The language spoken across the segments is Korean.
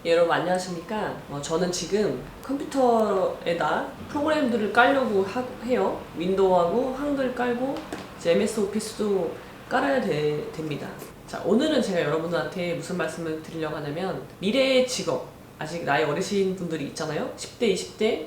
여러분 안녕하십니까? 저는 지금 컴퓨터에다 프로그램들을 깔려고 해요. 윈도우하고 한글 깔고 이제 MS 오피스도 깔아야 됩니다. 자, 오늘은 제가 여러분들한테 무슨 말씀을 드리려고 하냐면 미래의 직업, 아직 나이 어리신 분들이 있잖아요. 10대, 20대,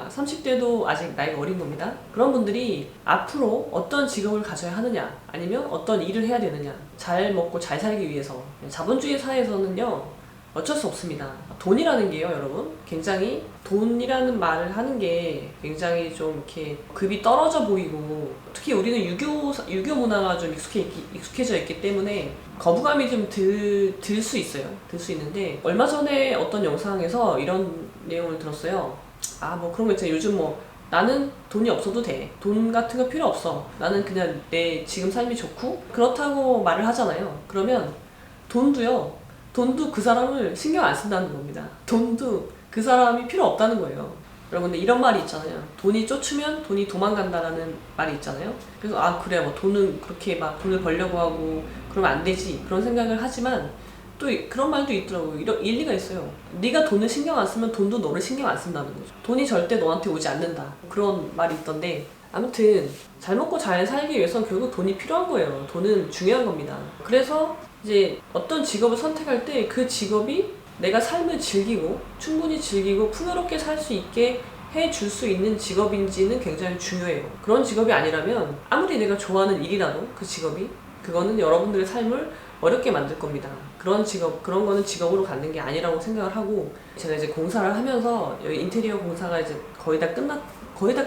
30대도 아직 나이가 어린 겁니다. 그런 분들이 앞으로 어떤 직업을 가져야 하느냐, 아니면 어떤 일을 해야 되느냐, 잘 먹고 잘 살기 위해서. 자본주의 사회에서는요, 어쩔 수 없습니다. 돈이라는 게요, 여러분. 굉장히 돈이라는 말을 하는 게 굉장히 좀 이렇게 급이 떨어져 보이고, 특히 우리는 유교 문화가 좀 익숙해져 있기 때문에 거부감이 좀 들 수 있어요. 들 수 있는데, 얼마 전에 어떤 영상에서 이런 내용을 들었어요. 뭐 그런 거 있잖아요. 요즘 나는 돈이 없어도 돼. 돈 같은 거 필요 없어. 나는 그냥 내 지금 삶이 좋고, 그렇다고 말을 하잖아요. 그러면 돈도 그 사람을 신경 안 쓴다는 겁니다. 돈도 그 사람이 필요 없다는 거예요. 여러분, 근데 이런 말이 있잖아요. 돈이 쫓으면 돈이 도망간다라는 말이 있잖아요. 그래서 그래, 돈은 그렇게 막 돈을 벌려고 하고 그러면 안 되지, 그런 생각을 하지만 또 그런 말도 있더라고요. 일리가 있어요. 네가 돈을 신경 안 쓰면 돈도 너를 신경 안 쓴다는 거죠. 돈이 절대 너한테 오지 않는다, 그런 말이 있던데, 아무튼 잘 먹고 잘 살기 위해서는 결국 돈이 필요한 거예요. 돈은 중요한 겁니다. 그래서 이제 어떤 직업을 선택할 때 그 직업이 내가 삶을 즐기고 충분히 즐기고 풍요롭게 살 수 있게 해줄 수 있는 직업인지는 굉장히 중요해요. 그런 직업이 아니라면 아무리 내가 좋아하는 일이라도 그 직업이, 그거는 여러분들의 삶을 어렵게 만들 겁니다. 그런 거는 직업으로 갖는 게 아니라고 생각을 하고, 제가 이제 공사를 하면서 여기 인테리어 공사가 이제 거의 다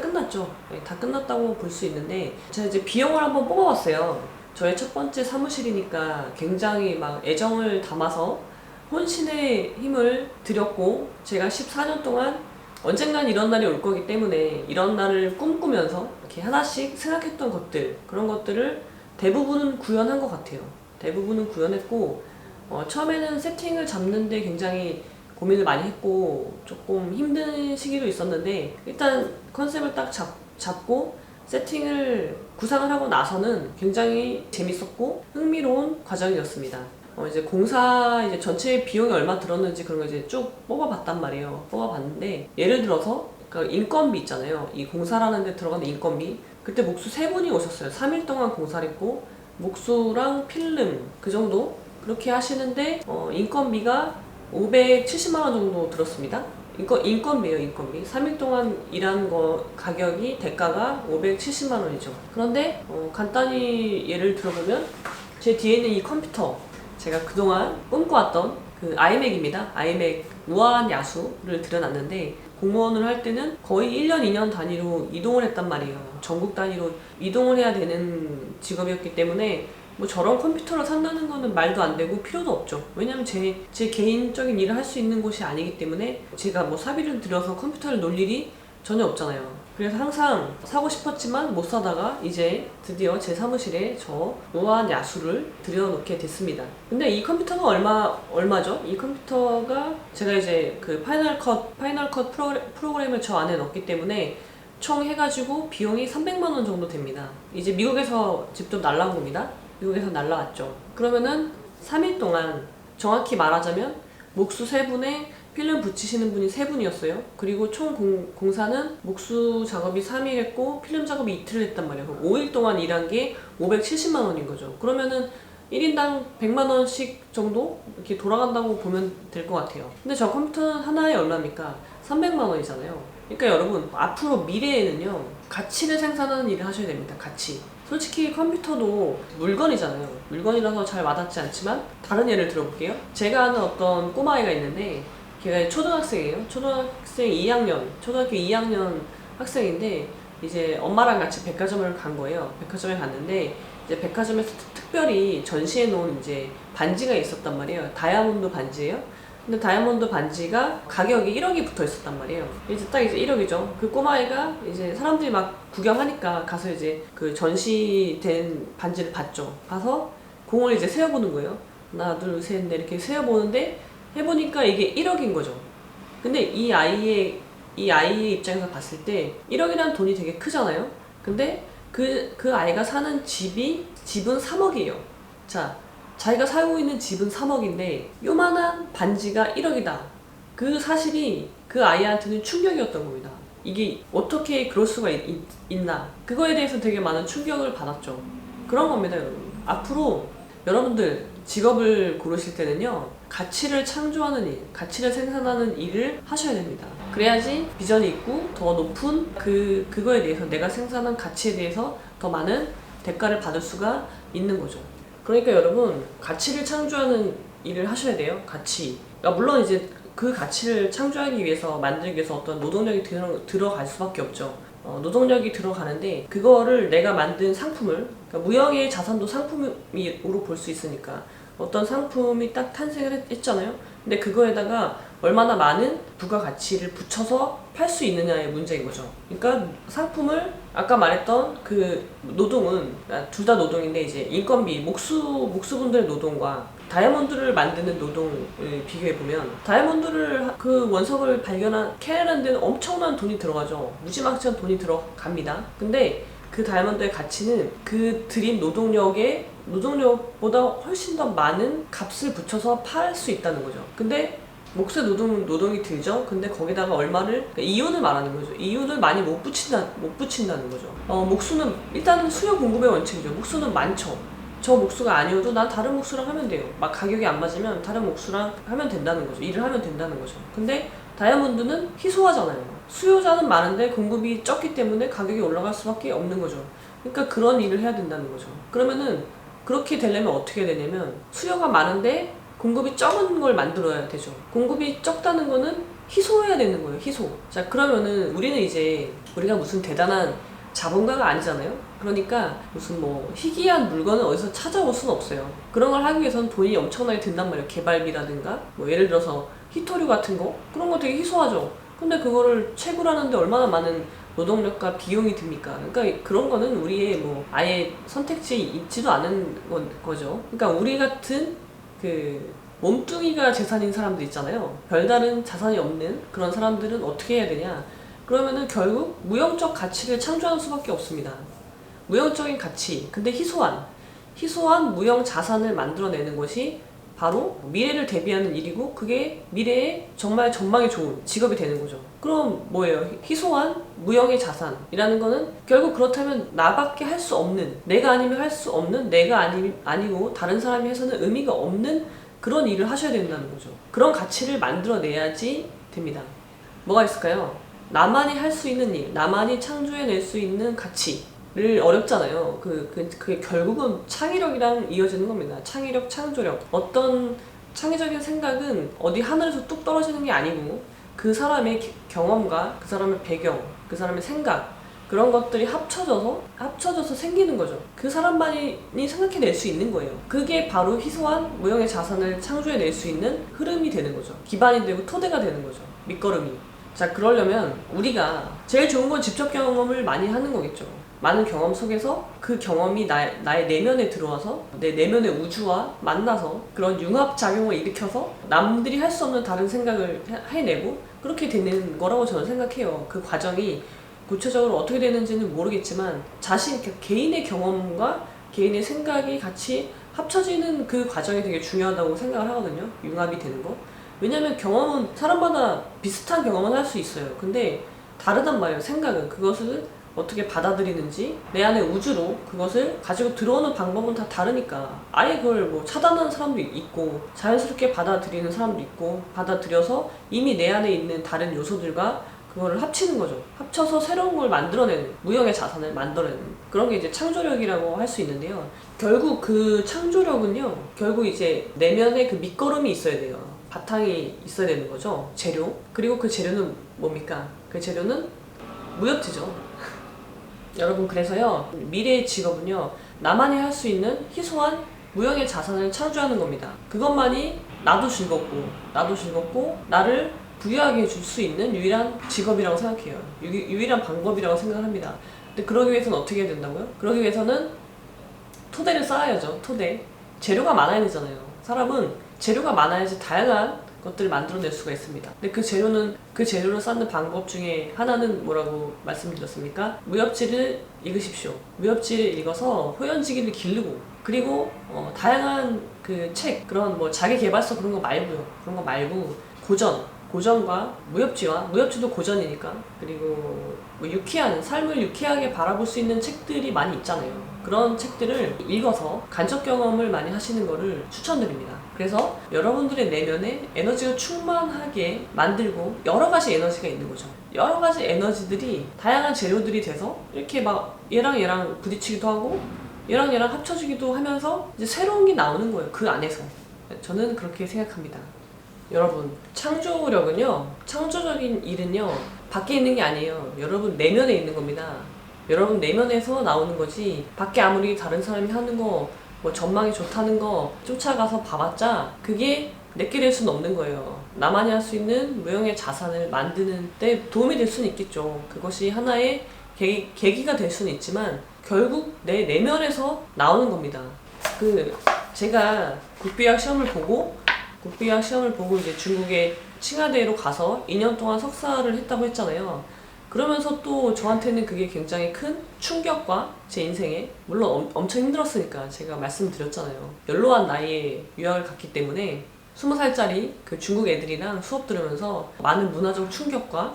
끝났죠. 네, 다 끝났다고 볼 수 있는데, 제가 이제 비용을 한번 뽑아봤어요. 저의 첫 번째 사무실이니까 굉장히 막 애정을 담아서 혼신의 힘을 들였고, 제가 14년 동안 언젠간 이런 날이 올 거기 때문에 이런 날을 꿈꾸면서 이렇게 하나씩 생각했던 것들, 그런 것들을 대부분은 구현한 것 같아요. 대부분은 구현했고, 처음에는 세팅을 잡는데 굉장히 고민을 많이 했고 조금 힘든 시기도 있었는데, 일단 컨셉을 딱 잡고 세팅을 구상을 하고 나서는 굉장히 재밌었고 흥미로운 과정이었습니다. 이제 공사 이제 전체 비용이 얼마 들었는지 그런 거 이제 쭉 뽑아봤단 말이에요. 뽑아봤는데, 예를 들어서 그 인건비 있잖아요. 이 공사라는 데 들어가는 인건비. 그때 목수 3분이 오셨어요. 3일 동안 공사를 했고, 목수랑 필름 그 정도 그렇게 하시는데 인건비가 570만 원 정도 들었습니다. 인건비예요, 인건비. 3일 동안 일한 거 가격이, 대가가 570만 원이죠. 그런데 간단히 예를 들어보면, 제 뒤에 있는 이 컴퓨터, 제가 그동안 꿈꿔왔던 그 아이맥입니다. 아이맥 우아한 야수를 들여놨는데, 공무원을 할 때는 거의 1년, 2년 단위로 이동을 했단 말이에요. 전국 단위로 이동을 해야 되는 직업이었기 때문에 저런 컴퓨터를 산다는 거는 말도 안 되고 필요도 없죠. 왜냐면 제 개인적인 일을 할 수 있는 곳이 아니기 때문에 제가 사비를 들여서 컴퓨터를 놓을 일이 전혀 없잖아요. 그래서 항상 사고 싶었지만 못 사다가 이제 드디어 제 사무실에 저 우아한 야수를 들여놓게 됐습니다. 근데 이 컴퓨터가 얼마죠? 이 컴퓨터가 제가 이제 그 파이널 컷 프로그램을 저 안에 넣었기 때문에 총 해가지고 비용이 300만 원 정도 됩니다. 이제 미국에서 직접 날라온 겁니다. 미국에서 날라왔죠. 그러면은 3일 동안, 정확히 말하자면 목수 3분에 필름 붙이시는 분이 3분이었어요. 그리고 총 공사는 목수 작업이 3일 했고 필름 작업이 이틀 했단 말이에요. 그럼 5일 동안 일한 게 570만 원인 거죠. 그러면은 1인당 100만 원씩 정도 이렇게 돌아간다고 보면 될 것 같아요. 근데 저 컴퓨터는 하나에 얼마입니까? 300만 원이잖아요. 그러니까 여러분, 앞으로 미래에는요, 가치를 생산하는 일을 하셔야 됩니다. 가치. 솔직히 컴퓨터도 물건이잖아요. 물건이라서 잘 와닿지 않지만, 다른 예를 들어볼게요. 제가 아는 어떤 꼬마아이가 있는데, 걔가 초등학생이에요. 초등학교 2학년 학생인데, 이제 엄마랑 같이 백화점을 간 거예요. 백화점에 갔는데, 이제 백화점에서 특별히 전시해 놓은 이제 반지가 있었단 말이에요. 다이아몬드 반지예요. 근데 다이아몬드 반지가 가격이 1억이 붙어 있었단 말이에요. 이제 딱 이제 1억이죠. 그 꼬마아이가 이제 사람들이 막 구경하니까 가서 이제 그 전시된 반지를 봤죠. 봐서 공을 이제 세어보는 거예요. 하나, 둘, 셋, 넷 이렇게 세어보는데, 해보니까 이게 1억인 거죠. 근데 이 아이의 입장에서 봤을 때 1억이라는 돈이 되게 크잖아요. 근데 그 아이가 사는 집은 3억이에요. 자, 자기가 살고 있는 집은 3억인데 요만한 반지가 1억이다. 그 사실이 그 아이한테는 충격이었던 겁니다. 이게 어떻게 그럴 수가 있나. 그거에 대해서 되게 많은 충격을 받았죠. 그런 겁니다, 여러분. 앞으로 여러분들 직업을 고르실 때는요, 가치를 창조하는 일, 가치를 생산하는 일을 하셔야 됩니다. 그래야지 비전이 있고 더 높은 그거에 대해서, 내가 생산한 가치에 대해서 더 많은 대가를 받을 수가 있는 거죠. 그러니까 여러분, 가치를 창조하는 일을 하셔야 돼요. 가치. 그러니까 물론 이제 그 가치를 창조하기 위해서, 만들기 위해서 어떤 노동력이 들어갈 수밖에 없죠. 노동력이 들어가는데 그거를 내가 만든 상품을, 그러니까 무형의 자산도 상품으로 볼 수 있으니까 어떤 상품이 딱 탄생을 했잖아요. 근데 그거에다가 얼마나 많은 부가가치를 붙여서 팔 수 있느냐의 문제인 거죠. 그러니까 상품을, 아까 말했던 그 노동은 둘 다 노동인데, 이제 인건비, 목수분들의 노동과 다이아몬드를 만드는 노동을 비교해보면, 다이아몬드를 그 원석을 캐내는 데는 엄청난 돈이 들어가죠. 무지막지한 돈이 들어갑니다. 근데 그 다이아몬드의 가치는 그 들인 노동력보다 훨씬 더 많은 값을 붙여서 팔 수 있다는 거죠. 근데 목수의 노동이 들죠. 근데 거기다가 얼마를, 그러니까 이윤을 말하는 거죠. 이윤을 많이 못 붙인다는 거죠. 목수는 일단은 수요 공급의 원칙이죠. 목수는 많죠. 저 목수가 아니어도 난 다른 목수랑 하면 돼요. 막 가격이 안 맞으면 다른 목수랑 하면 된다는 거죠. 일을 하면 된다는 거죠. 근데 다이아몬드는 희소하잖아요. 수요자는 많은데 공급이 적기 때문에 가격이 올라갈 수밖에 없는 거죠. 그러니까 그런 일을 해야 된다는 거죠. 그러면은 그렇게 되려면 어떻게 되냐면, 수요가 많은데 공급이 적은 걸 만들어야 되죠. 공급이 적다는 거는 희소해야 되는 거예요. 희소. 자, 그러면은 우리는 이제, 우리가 무슨 대단한 자본가가 아니잖아요. 그러니까 무슨 뭐 희귀한 물건을 어디서 찾아올 수는 없어요. 그런 걸 하기 위해서는 돈이 엄청나게 든단 말이에요. 개발비라든가 뭐 예를 들어서 히토류 같은 거, 그런 거 되게 희소하죠. 근데 그거를 채굴하는데 얼마나 많은 노동력과 비용이 듭니까? 그러니까 그런 거는 우리의 뭐 아예 선택지에 있지도 않은 거죠. 그러니까 우리 같은 그 몸뚱이가 재산인 사람들 있잖아요. 별다른 자산이 없는 그런 사람들은 어떻게 해야 되냐? 그러면은 결국 무형적 가치를 창조하는 수밖에 없습니다. 무형적인 가치, 근데 희소한 무형 자산을 만들어내는 것이 바로 미래를 대비하는 일이고, 그게 미래에 정말 전망이 좋은 직업이 되는 거죠. 그럼 뭐예요? 희소한 무형의 자산이라는 거는 결국, 그렇다면 나밖에 할 수 없는, 내가 아니면 할 수 없는, 내가 아니고 다른 사람이 해서는 의미가 없는 그런 일을 하셔야 된다는 거죠. 그런 가치를 만들어내야지 됩니다. 뭐가 있을까요? 나만이 할 수 있는 일, 나만이 창조해낼 수 있는 가치를, 어렵잖아요. 그게 결국은 창의력이랑 이어지는 겁니다. 창의력, 창조력. 어떤 창의적인 생각은 어디 하늘에서 뚝 떨어지는 게 아니고, 그 사람의 경험과 그 사람의 배경, 그 사람의 생각, 그런 것들이 합쳐져서 생기는 거죠. 그 사람만이 생각해낼 수 있는 거예요. 그게 바로 희소한 무형의 자산을 창조해낼 수 있는 흐름이 되는 거죠. 기반이 되고 토대가 되는 거죠. 밑거름이. 자, 그러려면 우리가 제일 좋은 건 직접 경험을 많이 하는 거겠죠. 많은 경험 속에서 그 경험이 나의 내면에 들어와서 내 내면의 우주와 만나서 그런 융합작용을 일으켜서 남들이 할 수 없는 다른 생각을 해내고, 그렇게 되는 거라고 저는 생각해요. 그 과정이 구체적으로 어떻게 되는지는 모르겠지만, 개인의 경험과 개인의 생각이 같이 합쳐지는 그 과정이 되게 중요하다고 생각을 하거든요. 융합이 되는 거. 왜냐면 경험은 사람마다 비슷한 경험은 할 수 있어요. 근데 다르단 말이에요. 생각은, 그것을 어떻게 받아들이는지, 내 안의 우주로 그것을 가지고 들어오는 방법은 다 다르니까, 아예 그걸 뭐 차단하는 사람도 있고, 자연스럽게 받아들이는 사람도 있고, 받아들여서 이미 내 안에 있는 다른 요소들과 그거를 합치는 거죠. 합쳐서 새로운 걸 만들어내는, 무형의 자산을 만들어내는 그런 게 이제 창조력이라고 할 수 있는데요. 결국 그 창조력은요, 결국 이제 내면에 그 밑거름이 있어야 돼요. 바탕이 있어야 되는 거죠. 재료. 그리고 그 재료는 뭡니까? 그 재료는 무협지죠. 여러분, 그래서요, 미래의 직업은요, 나만이 할 수 있는 희소한 무형의 자산을 창조하는 겁니다. 그것만이 나도 즐겁고 나를 부유하게 해줄 수 있는 유일한 직업이라고 생각해요. 유일한 방법이라고 생각합니다. 근데 그러기 위해서는 어떻게 해야 된다고요? 그러기 위해서는 토대를 쌓아야죠. 토대. 재료가 많아야 되잖아요. 사람은 재료가 많아야지 다양한 것들을 만들어낼 수가 있습니다. 근데 그 재료는 그 재료를 쌓는 방법 중에 하나는 뭐라고 말씀드렸습니까? 무협지를 읽으십시오. 무협지를 읽어서 호연지기를 기르고 그리고 다양한 그 책 그런 뭐 자기계발서 그런 거 말고요. 그런 거 말고 고전과 무협지도 고전이니까 그리고 뭐 유쾌한 삶을 유쾌하게 바라볼 수 있는 책들이 많이 있잖아요. 그런 책들을 읽어서 간접 경험을 많이 하시는 거를 추천드립니다. 그래서 여러분들의 내면에 에너지가 충만하게 만들고 여러 가지 에너지가 있는 거죠. 여러 가지 에너지들이 다양한 재료들이 돼서 이렇게 막 얘랑 부딪히기도 하고 얘랑 합쳐지기도 하면서 이제 새로운 게 나오는 거예요. 그 안에서. 저는 그렇게 생각합니다. 여러분, 창조적인 일은요 밖에 있는 게 아니에요. 여러분 내면에 있는 겁니다. 여러분 내면에서 나오는 거지 밖에 아무리 다른 사람이 하는 거 뭐 전망이 좋다는 거 쫓아가서 봐봤자 그게 내게 될 수는 없는 거예요. 나만이 할 수 있는 무형의 자산을 만드는 데 도움이 될 수는 있겠죠. 그것이 하나의 계기가 될 수는 있지만 결국 내 내면에서 나오는 겁니다. 제가 국비학 시험을 보고 이제 중국의 칭화대로 가서 2년 동안 석사를 했다고 했잖아요. 그러면서 또 저한테는 그게 굉장히 큰 충격과 제 인생에 물론 엄청 힘들었으니까 제가 말씀드렸잖아요. 연로한 나이에 유학을 갔기 때문에 20살짜리 그 중국 애들이랑 수업 들으면서 많은 문화적 충격과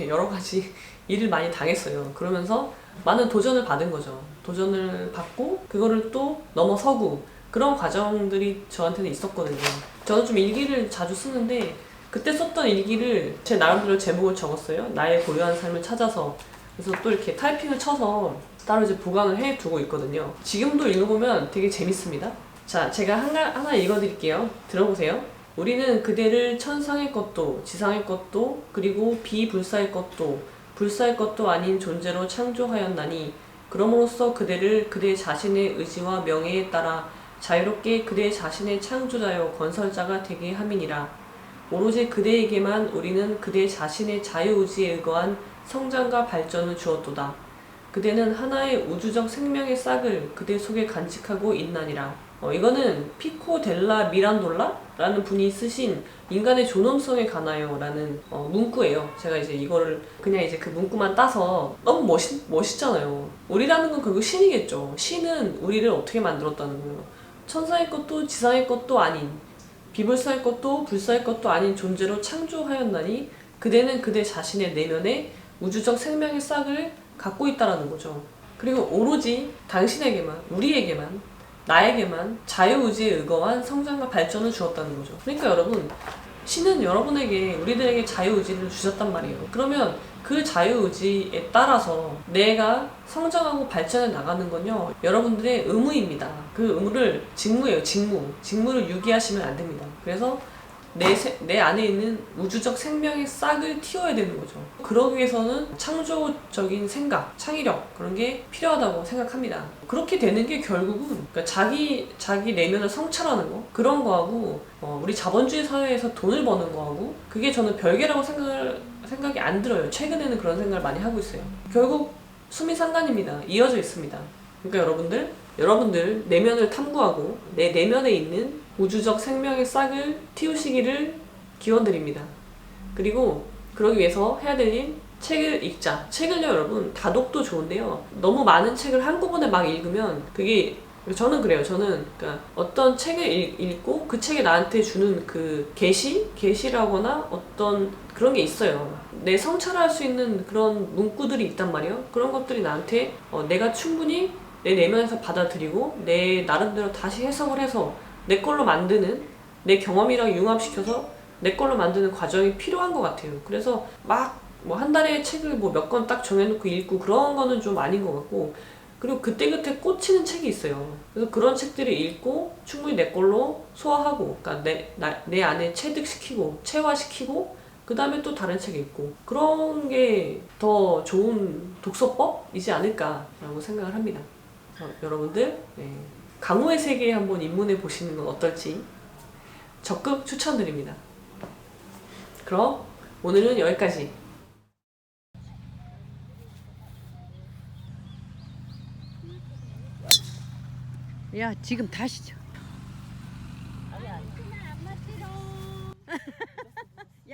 여러 가지 일을 많이 당했어요. 그러면서 많은 도전을 받은 거죠. 도전을 받고 그거를 또 넘어서고 그런 과정들이 저한테는 있었거든요. 저는 좀 일기를 자주 쓰는데 그때 썼던 일기를 제 나름대로 제목을 적었어요. 나의 고유한 삶을 찾아서. 그래서 또 이렇게 타이핑을 쳐서 따로 이제 보관을 해두고 있거든요. 지금도 읽어보면 되게 재밌습니다. 자, 제가 하나 읽어드릴게요. 들어보세요. 우리는 그대를 천상의 것도 지상의 것도 그리고 비불사의 것도 불사의 것도 아닌 존재로 창조하였나니 그럼으로써 그대를 그대 자신의 의지와 명예에 따라 자유롭게 그대 자신의 창조자여 건설자가 되게 함이니라. 오로지 그대에게만 우리는 그대 자신의 자유의지에 의거한 성장과 발전을 주었도다. 그대는 하나의 우주적 생명의 싹을 그대 속에 간직하고 있나니라. 이거는 피코 델라 미란돌라라는 분이 쓰신 인간의 존엄성에 관하여 라는 문구예요. 제가 이제 이거를 그냥 이제 그 문구만 따서 너무 멋있잖아요. 우리라는 건 결국 신이겠죠. 신은 우리를 어떻게 만들었다는 거예요. 천사의 것도 지상의 것도 아닌 비불사의 것도 불사의 것도 아닌 존재로 창조하였나니 그대는 그대 자신의 내면에 우주적 생명의 싹을 갖고 있다라는 거죠. 그리고 오로지 당신에게만, 우리에게만, 나에게만 자유의지에 의거한 성장과 발전을 주었다는 거죠. 그러니까 여러분, 신은 여러분에게, 우리들에게 자유의지를 주셨단 말이에요. 그러면 그 자유의지에 따라서 내가 성장하고 발전해 나가는 건요, 여러분들의 의무입니다. 그 의무를 직무예요, 직무를 유기하시면 안 됩니다. 그래서 내 안에 있는 우주적 생명의 싹을 틔워야 되는 거죠. 그러기 위해서는 창조적인 생각, 창의력 그런 게 필요하다고 생각합니다. 그렇게 되는 게 결국은 그러니까 자기 내면을 성찰하는 거 그런 거하고 우리 자본주의 사회에서 돈을 버는 거하고 그게 저는 별개라고 생각이 안 들어요. 최근에는 그런 생각을 많이 하고 있어요. 결국 수미상관입니다. 이어져 있습니다. 그러니까 여러분들 내면을 탐구하고 내 내면에 있는 우주적 생명의 싹을 틔우시기를 기원드립니다. 그리고 그러기 위해서 해야 될 일, 책을 읽자. 책을요, 여러분, 다독도 좋은데요. 너무 많은 책을 한꺼번에 막 읽으면 그게 저는 그래요. 저는 그러니까 어떤 책을 읽고 그 책이 나한테 주는 그 계시라거나 어떤 그런 게 있어요. 내 성찰할 수 있는 그런 문구들이 있단 말이에요. 그런 것들이 나한테 내가 충분히 내 내면에서 받아들이고 내 나름대로 다시 해석을 해서 내 걸로 만드는 내 경험이랑 융합시켜서 내 걸로 만드는 과정이 필요한 것 같아요. 그래서 막 뭐 한 달에 책을 뭐 몇 권 딱 정해놓고 읽고 그런 거는 좀 아닌 것 같고 그리고 그때그때 꽂히는 책이 있어요. 그래서 그런 책들을 읽고 충분히 내 걸로 소화하고 그러니까 내 안에 체득시키고 체화시키고 그 다음에 또 다른 책 읽고 그런 게 더 좋은 독서법이지 않을까라고 생각을 합니다. 여러분들 강호의 세계에 한번 입문해 보시는 건 어떨지 적극 추천드립니다. 그럼 오늘은 여기까지. 야, 지금 다시 쳐.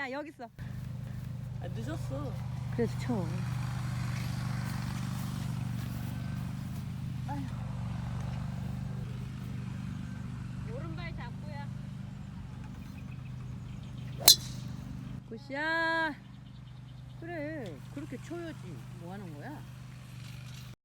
야 여기 있어. 아, 늦었어. 그래서 쳐. 오른발 잡고야. 굿샷. 그래 그렇게 쳐야지. 뭐 하는 거야?